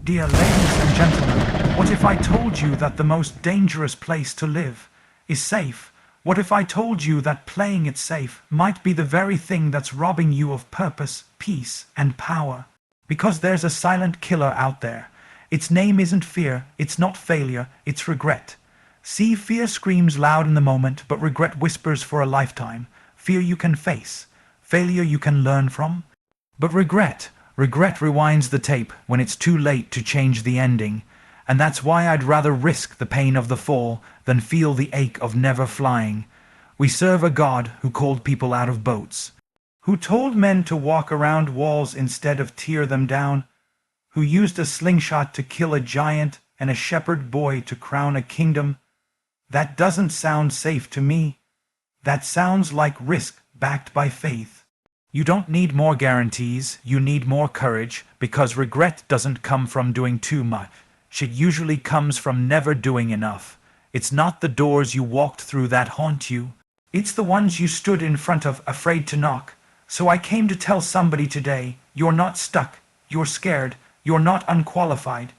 Dear ladies and gentlemen, what if I told you that the most dangerous place to live is safe? What if I told you that playing it safe might be the very thing that's robbing you of purpose, peace, and power? Because there's a silent killer out there. Its name isn't fear, it's not failure, it's regret. See, fear screams loud in the moment, but regret whispers for a lifetime. Fear you can face, failure you can learn from. But regret rewinds the tape when it's too late to change the ending. And that's why I'd rather risk the pain of the fall than feel the ache of never flying. We serve a God who called people out of boats, who told men to walk around walls instead of tear them down, who used a slingshot to kill a giant and a shepherd boy to crown a kingdom. That doesn't sound safe to me. That sounds like risk backed by faith. You don't need more guarantees, you need more courage, because regret doesn't come from doing too much. It usually comes from never doing enough. It's not the doors you walked through that haunt you. It's the ones you stood in front of, afraid to knock. So I came to tell somebody today, you're not stuck, you're scared, you're not unqualified.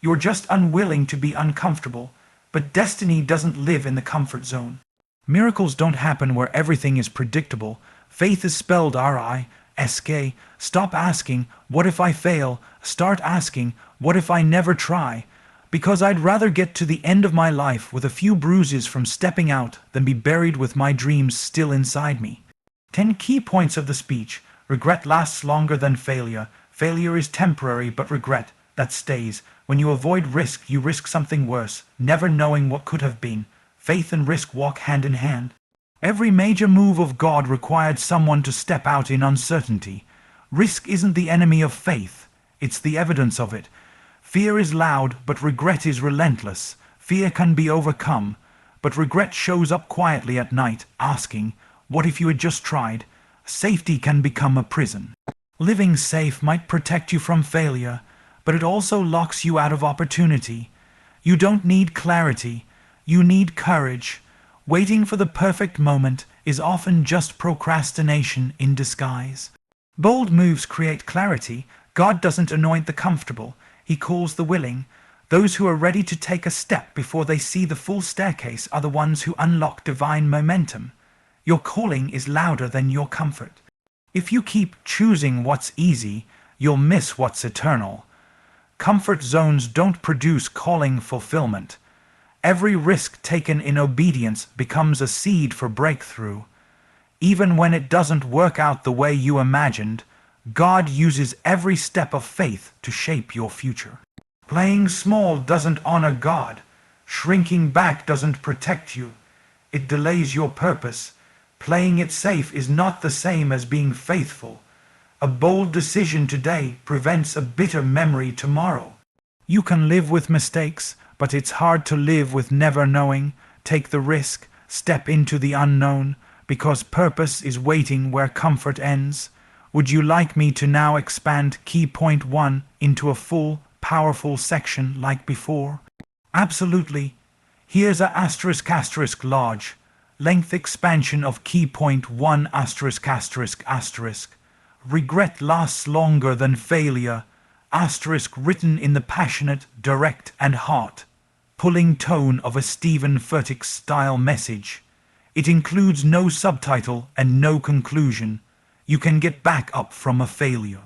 You're just unwilling to be uncomfortable. But destiny doesn't live in the comfort zone. Miracles don't happen where everything is predictable. Faith is spelled R-I-S-K. Stop asking, what if I fail? Start asking, what if I never try? Because I'd rather get to the end of my life with a few bruises from stepping out than be buried with my dreams still inside me. 10 key points of the speech. Regret lasts longer than failure. Failure is temporary, but regret, that stays. When you avoid risk, you risk something worse, never knowing what could have been. Faith and risk walk hand in hand. Every major move of God required someone to step out in uncertainty. Risk isn't the enemy of faith, it's the evidence of it. Fear is loud, but regret is relentless. Fear can be overcome, but regret shows up quietly at night, asking, what if you had just tried? Safety can become a prison. Living safe might protect you from failure, but it also locks you out of opportunity. You don't need clarity, you need courage. Waiting for the perfect moment is often just procrastination in disguise. Bold moves create clarity. God doesn't anoint the comfortable, He calls the willing. Those who are ready to take a step before they see the full staircase are the ones who unlock divine momentum. Your calling is louder than your comfort. If you keep choosing what's easy, you'll miss what's eternal. Comfort zones don't produce calling fulfillment. Every risk taken in obedience becomes a seed for breakthrough. Even when it doesn't work out the way you imagined, God uses every step of faith to shape your future. Playing small doesn't honor God. Shrinking back doesn't protect you. It delays your purpose. Playing it safe is not the same as being faithful. A bold decision today prevents a bitter memory tomorrow. You can live with mistakes, but it's hard to live with never knowing. Take the risk, step into the unknown, because purpose is waiting where comfort ends. Would you like me to now expand key point 1 into a full, powerful section like before? Absolutely. Here's a *** large. Length expansion of key point 1 ****. Regret lasts longer than failure. Written in the passionate, direct, and heart-pulling tone of a Stephen Furtick-style message. It includes no subtitle and no conclusion. You can get back up from a failure.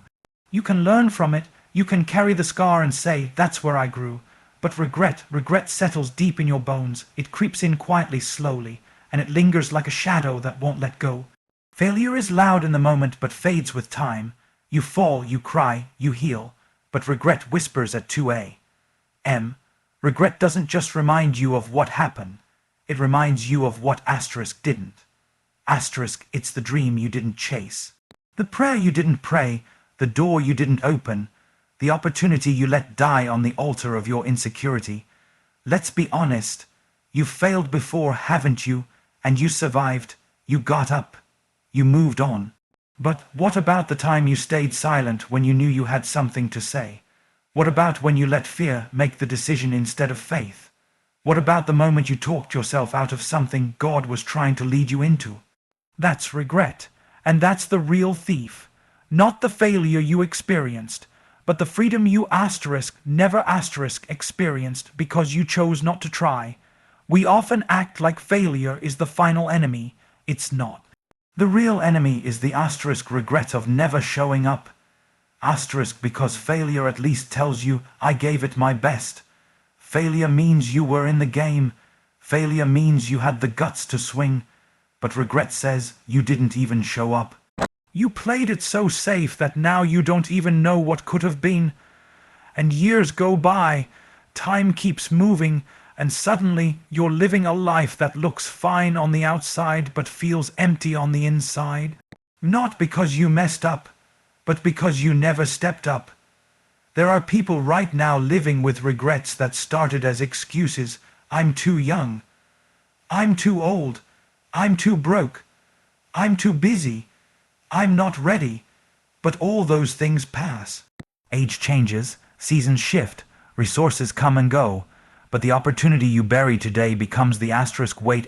You can learn from it. You can carry the scar and say, that's where I grew. But regret settles deep in your bones. It creeps in quietly, slowly, and it lingers like a shadow that won't let go. Failure is loud in the moment but fades with time. You fall, you cry, you heal. But regret whispers at 2 a.m. Regret doesn't just remind you of what happened. It reminds you of what * didn't. It's the dream you didn't chase. The prayer you didn't pray. The door you didn't open. The opportunity you let die on the altar of your insecurity. Let's be honest. You've failed before, haven't you? And you survived. You got up. You moved on. But what about the time you stayed silent when you knew you had something to say? What about when you let fear make the decision instead of faith? What about the moment you talked yourself out of something God was trying to lead you into? That's regret, and that's the real thief. Not the failure you experienced, but the freedom you never experienced because you chose not to try. We often act like failure is the final enemy. It's not. The real enemy is the regret of never showing up. Because failure at least tells you, I gave it my best. Failure means you were in the game. Failure means you had the guts to swing. But regret says you didn't even show up. You played it so safe that now you don't even know what could have been. And years go by, time keeps moving, and suddenly you're living a life that looks fine on the outside but feels empty on the inside. Not because you messed up, but because you never stepped up. There are people right now living with regrets that started as excuses. I'm too young. I'm too old. I'm too broke. I'm too busy. I'm not ready. But all those things pass. Age changes, seasons shift, resources come and go, but the opportunity you bury today becomes the weight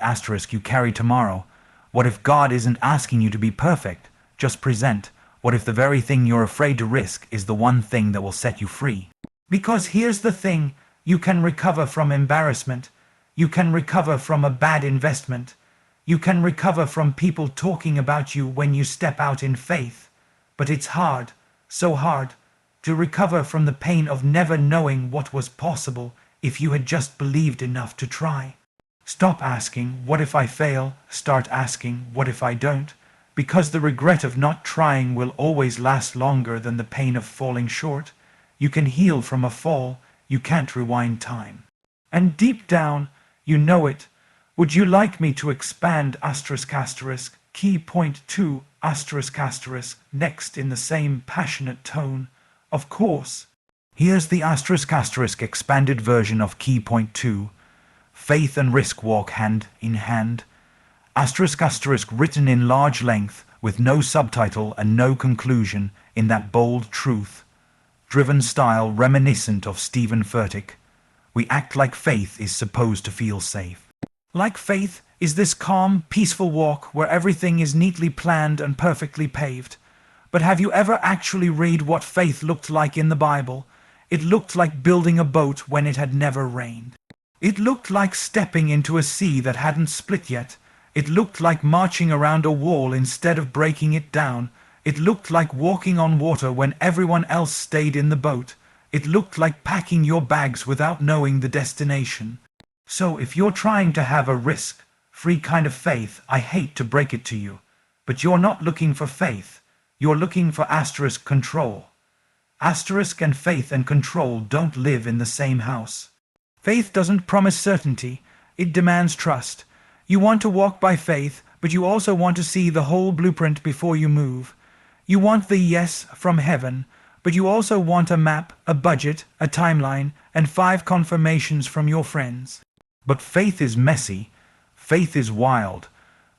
you carry tomorrow. What if God isn't asking you to be perfect? Just present. What if the very thing you're afraid to risk is the one thing that will set you free? Because here's the thing, you can recover from embarrassment. You can recover from a bad investment. You can recover from people talking about you when you step out in faith. But it's hard, so hard, to recover from the pain of never knowing what was possible if you had just believed enough to try. Stop asking, what if I fail? Start asking, what if I don't? Because the regret of not trying will always last longer than the pain of falling short. You can heal from a fall, you can't rewind time. And deep down, you know it. Would you like me to expand key point 2 next in the same passionate tone? Of course. Here's the expanded version of key point 2. Faith and risk walk hand in hand. Written in large length with no subtitle and no conclusion in that bold truth-driven style reminiscent of Stephen Furtick. We act like faith is supposed to feel safe. Like faith is this calm, peaceful walk where everything is neatly planned and perfectly paved. But have you ever actually read what faith looked like in the Bible? It looked like building a boat when it had never rained. It looked like stepping into a sea that hadn't split yet. It looked like marching around a wall instead of breaking it down. It looked like walking on water when everyone else stayed in the boat. It looked like packing your bags without knowing the destination. So if you're trying to have a risk-free kind of faith, I hate to break it to you, but you're not looking for faith. You're looking for control. And faith and control don't live in the same house. Faith doesn't promise certainty. It demands trust. You want to walk by faith, but you also want to see the whole blueprint before you move. You want the yes from heaven, but you also want a map, a budget, a timeline, and 5 confirmations from your friends. But faith is messy. Faith is wild.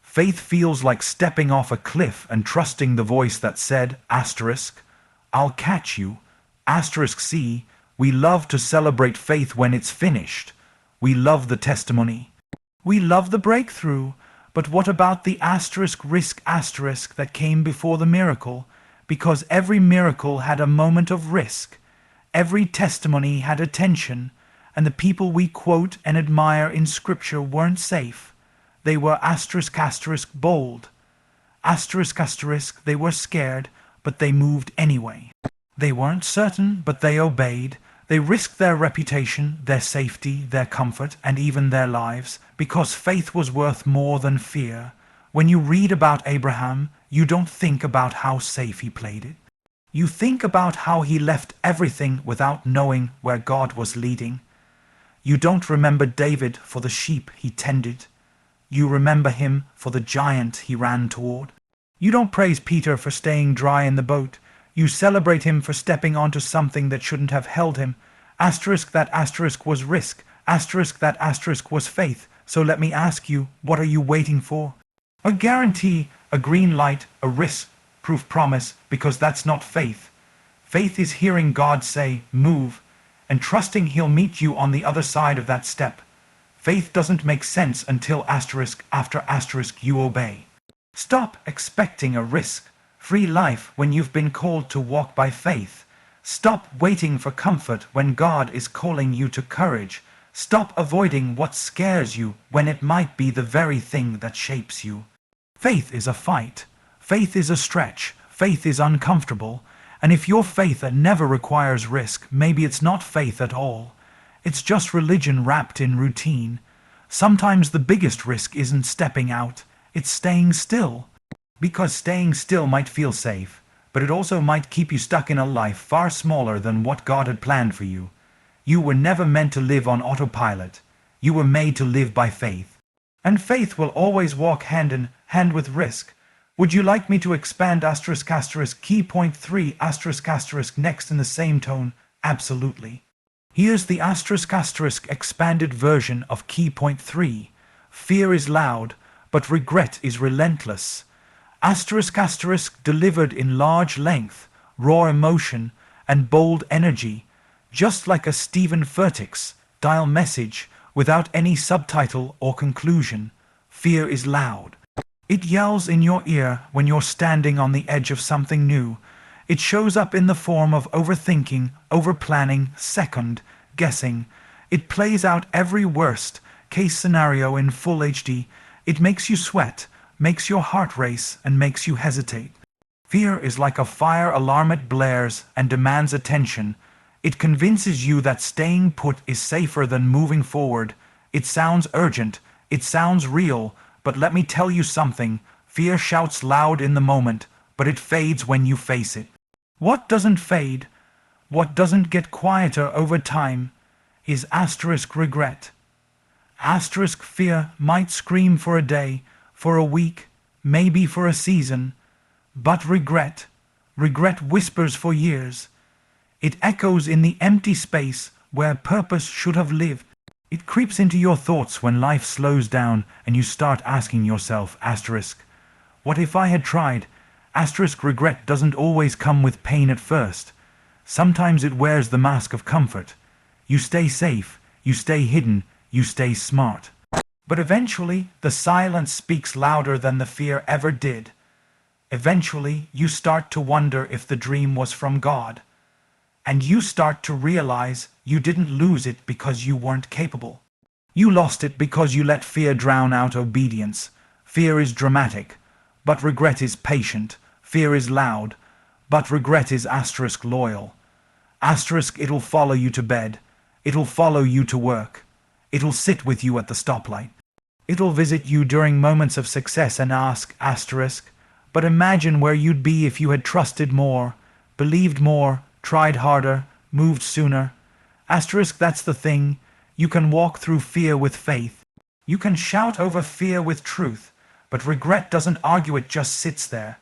Faith feels like stepping off a cliff and trusting the voice that said, I'll catch you. C. We love to celebrate faith when it's finished. We love the testimony. We love the breakthrough. But what about the risk that came before the miracle? Because every miracle had a moment of risk. Every testimony had a tension. And the people we quote and admire in Scripture weren't safe. They were bold. They were scared, but they moved anyway. They weren't certain, but they obeyed. They risked their reputation, their safety, their comfort, and even their lives, because faith was worth more than fear. When you read about Abraham, you don't think about how safe he played it. You think about how he left everything without knowing where God was leading. You don't remember David for the sheep he tended. You remember him for the giant he ran toward. You don't praise Peter for staying dry in the boat. You celebrate him for stepping onto something that shouldn't have held him. That was risk. That was faith. So let me ask you, what are you waiting for? A guarantee, a green light, a risk-proof promise, because that's not faith. Faith is hearing God say, move, and trusting he'll meet you on the other side of that step. Faith doesn't make sense until after you obey. Stop expecting a risk-free life when you've been called to walk by faith. Stop waiting for comfort when God is calling you to courage. Stop avoiding what scares you when it might be the very thing that shapes you. Faith is a fight. Faith is a stretch. Faith is uncomfortable. And if your faith never requires risk, maybe it's not faith at all. It's just religion wrapped in routine. Sometimes the biggest risk isn't stepping out, it's staying still. Because staying still might feel safe, but it also might keep you stuck in a life far smaller than what God had planned for you. You were never meant to live on autopilot. You were made to live by faith. And faith will always walk hand in hand with risk. Would you like me to expand key point 3 next in the same tone? Absolutely. Here's the expanded version of key point 3. Fear is loud, but regret is relentless. Delivered in large length, raw emotion, and bold energy, just like a Stephen Furtick's dial message without any subtitle or conclusion. Fear is loud. It yells in your ear when you're standing on the edge of something new. It shows up in the form of overthinking, overplanning, second guessing. It plays out every worst case scenario in full HD. It makes you sweat, makes your heart race, and makes you hesitate. Fear is like a fire alarm. It blares and demands attention. It convinces you that staying put is safer than moving forward. It sounds urgent, it sounds real, but let me tell you something. Fear shouts loud in the moment, but it fades when you face it. What doesn't fade, what doesn't get quieter over time, is regret. Fear might scream for a day, for a week, maybe for a season, but regret whispers for years. It echoes in the empty space where purpose should have lived. It creeps into your thoughts when life slows down and you start asking yourself, what if I had tried? Regret doesn't always come with pain at first. Sometimes it wears the mask of comfort. You stay safe, you stay hidden, you stay smart. But eventually, the silence speaks louder than the fear ever did. Eventually, you start to wonder if the dream was from God. And you start to realize you didn't lose it because you weren't capable. You lost it because you let fear drown out obedience. Fear is dramatic, but regret is patient. Fear is loud, but regret is loyal. It'll follow you to bed. It'll follow you to work. It'll sit with you at the stoplight. It'll visit you during moments of success and ask, but imagine where you'd be if you had trusted more, believed more, tried harder, moved sooner. That's the thing. You can walk through fear with faith. You can shout over fear with truth. But regret doesn't argue, it just sits there.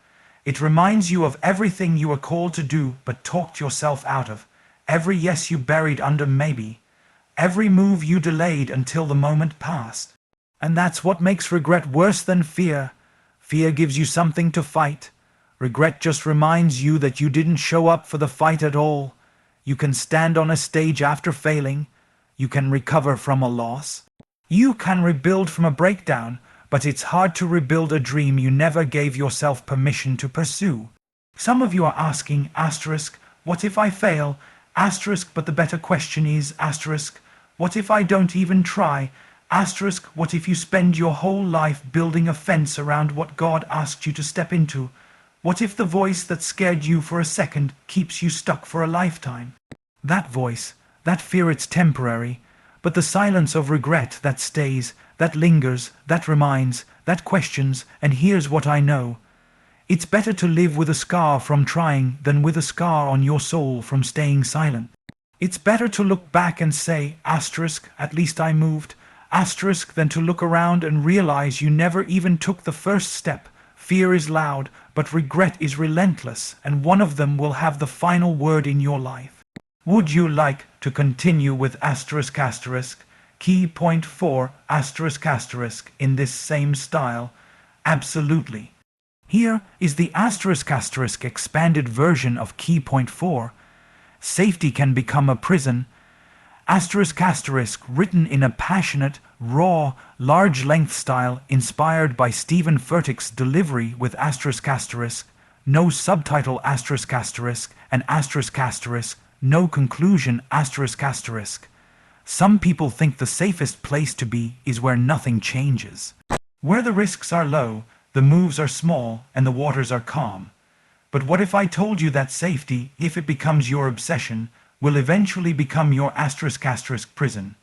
It reminds you of everything you were called to do but talked yourself out of. Every yes you buried under maybe. Every move you delayed until the moment passed. And that's what makes regret worse than fear. Fear gives you something to fight. Regret just reminds you that you didn't show up for the fight at all. You can stand on a stage after failing. You can recover from a loss. You can rebuild from a breakdown, but it's hard to rebuild a dream you never gave yourself permission to pursue. Some of you are asking, what if I fail? But the better question is, what if I don't even try? What if you spend your whole life building a fence around what God asked you to step into? What if the voice that scared you for a second keeps you stuck for a lifetime? That voice, that fear, it's temporary, but the silence of regret that stays, that lingers, that reminds, that questions, and here's what I know. It's better to live with a scar from trying than with a scar on your soul from staying silent. It's better to look back and say, at least I moved, than to look around and realize you never even took the first step. Fear is loud, but regret is relentless, and one of them will have the final word in your life. Would you like to continue with key point 4 in this same style? Absolutely. Here is the expanded version of key point 4. Safety can become a prison. Written in a passionate, raw, large-length style inspired by Stephen Furtick's delivery with no subtitle asterisk asterisk, and asterisk asterisk, no conclusion asterisk asterisk. Some people think the safest place to be is where nothing changes. Where the risks are low, the moves are small, and the waters are calm. But what if I told you that safety, if it becomes your obsession, will eventually become your asterisk asterisk prison?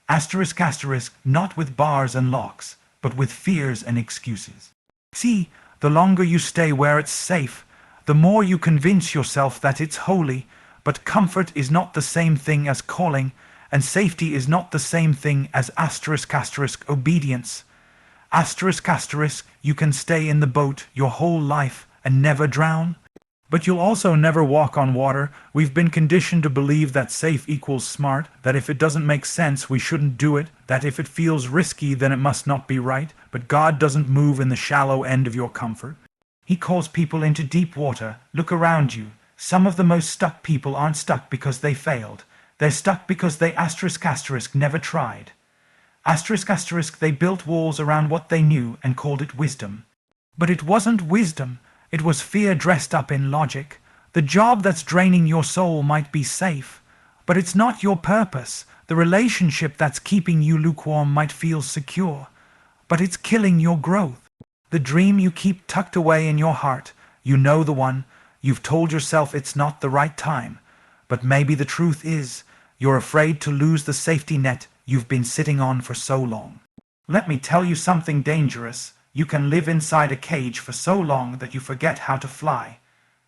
Asterisk asterisk, not with bars and locks, but with fears and excuses. See, the longer you stay where it's safe, the more you convince yourself that it's holy, but comfort is not the same thing as calling, and safety is not the same thing as asterisk asterisk obedience. Asterisk asterisk, you can stay in the boat your whole life and never drown. But you'll also never walk on water. We've been conditioned to believe that safe equals smart, that if it doesn't make sense we shouldn't do it, that if it feels risky then it must not be right. But God doesn't move in the shallow end of your comfort. He calls people into deep water. Look around you. Some of the most stuck people aren't stuck because they failed. They're stuck because they asterisk asterisk never tried. Asterisk asterisk, they built walls around what they knew and called it wisdom. But it wasn't wisdom. It was fear dressed up in logic. The job that's draining your soul might be safe, but it's not your purpose. The relationship that's keeping you lukewarm might feel secure, but it's killing your growth. The dream you keep tucked away in your heart, you know the one, you've told yourself it's not the right time, but maybe the truth is, you're afraid to lose the safety net you've been sitting on for so long. Let me tell you something dangerous. You can live inside a cage for so long that you forget how to fly.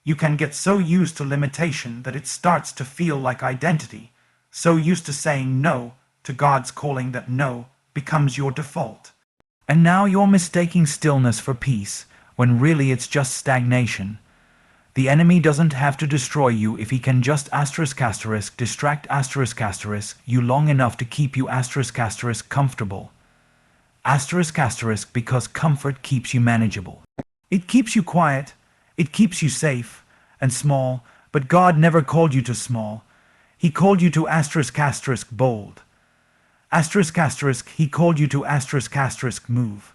You can get so used to limitation that it starts to feel like identity, so used to saying no to God's calling that no becomes your default. And now you're mistaking stillness for peace, when really it's just stagnation. The enemy doesn't have to destroy you if he can just asterisk asterisk distract asterisk asterisk you long enough to keep you asterisk asterisk comfortable. Asterisk asterisk, because comfort keeps you manageable. It keeps you quiet, it keeps you safe and small, but God never called you to small. He called you to asterisk asterisk bold. Asterisk asterisk, he called you to asterisk asterisk move.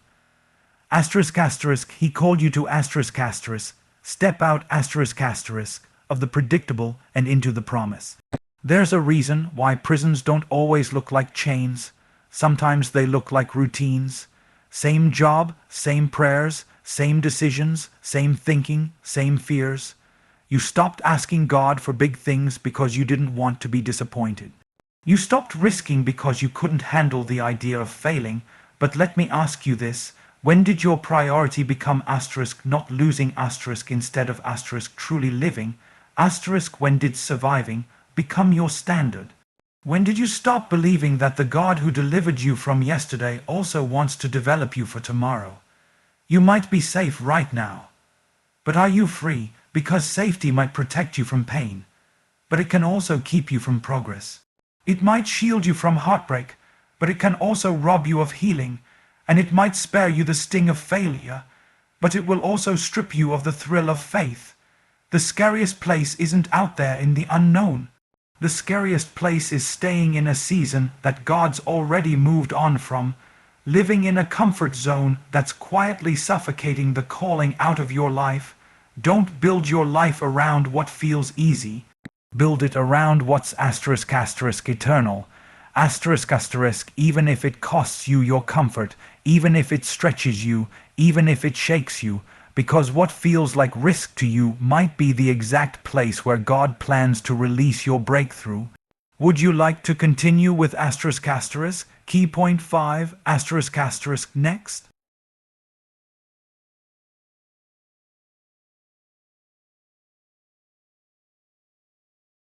Asterisk asterisk, he called you to asterisk asterisk step out asterisk asterisk of the predictable and into the promise. There's a reason why prisons don't always look like chains. Sometimes they look like routines. Same job, same prayers, same decisions, same thinking, same fears. You stopped asking God for big things because you didn't want to be disappointed. You stopped risking because you couldn't handle the idea of failing. But let me ask you this. When did your priority become asterisk not losing asterisk instead of asterisk truly living? Asterisk, when did surviving become your standard? When did you stop believing that the God who delivered you from yesterday also wants to develop you for tomorrow? You might be safe right now, but are you free? Because safety might protect you from pain, but it can also keep you from progress. It might shield you from heartbreak, but it can also rob you of healing, and it might spare you the sting of failure, but it will also strip you of the thrill of faith. The scariest place isn't out there in the unknown. The scariest place is staying in a season that God's already moved on from, living in a comfort zone that's quietly suffocating the calling out of your life. Don't build your life around what feels easy. Build it around what's asterisk asterisk eternal. Asterisk asterisk, even if it costs you your comfort, even if it stretches you, even if it shakes you, because what feels like risk to you might be the exact place where God plans to release your breakthrough. Would you like to continue with asterisk asterisk? Key point 5, asterisk asterisk next?